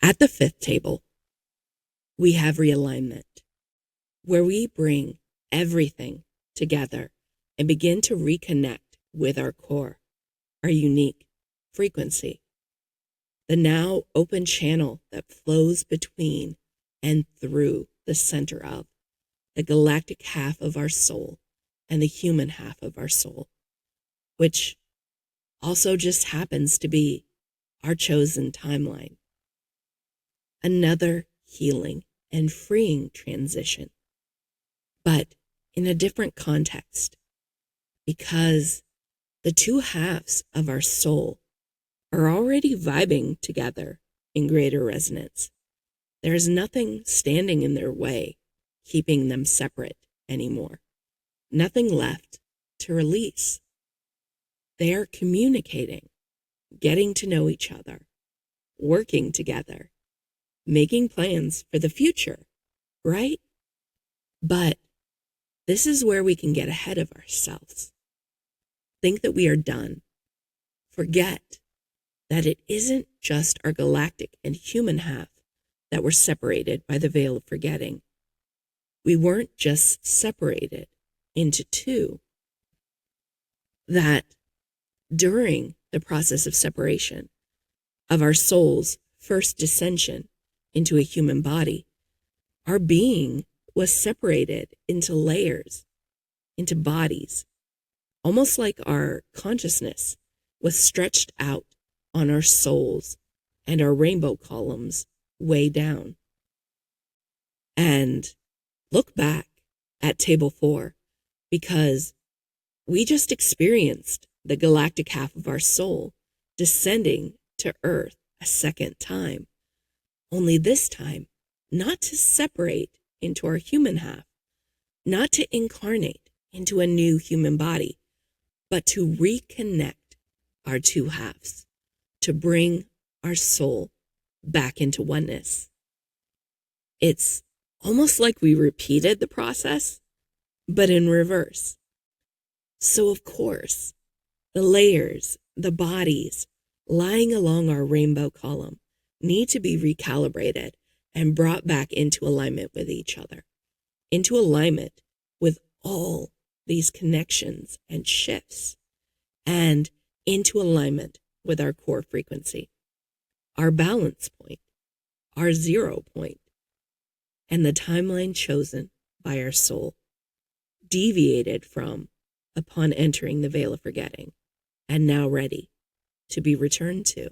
At the fifth table, we have realignment, where we bring everything together and begin to reconnect with our core, our unique frequency, the now open channel that flows between and through the center of the galactic half of our soul and the human half of our soul, which also just happens to be our chosen timeline. Another healing and freeing transition, but in a different context, because the two halves of our soul are already vibing together in greater resonance. There is nothing standing in their way, keeping them separate anymore. Nothing left to release. They are communicating, getting to know each other, working together, making plans for the future, right? But this is where we can get ahead of ourselves. Think that we are done. Forget that it isn't just our galactic and human half that were separated by the veil of forgetting. We weren't just separated into two. That during the process of separation of our soul's first descension into a human body, our being was separated into layers, into bodies, almost like our consciousness was stretched out on our souls and our rainbow columns way down. And look back at table 4, because we just experienced the galactic half of our soul descending to Earth a second time, only this time not to separate into our human half, not to incarnate into a new human body, but to reconnect our two halves, to bring our soul back into oneness. It's almost like we repeated the process, but in reverse. So of course, the layers, the bodies lying along our rainbow column need to be recalibrated and brought back into alignment with each other, into alignment with all these connections and shifts, and into alignment with our core frequency, our balance point, our 0 point, and the timeline chosen by our soul, deviated from upon entering the veil of forgetting, and now ready to be returned to.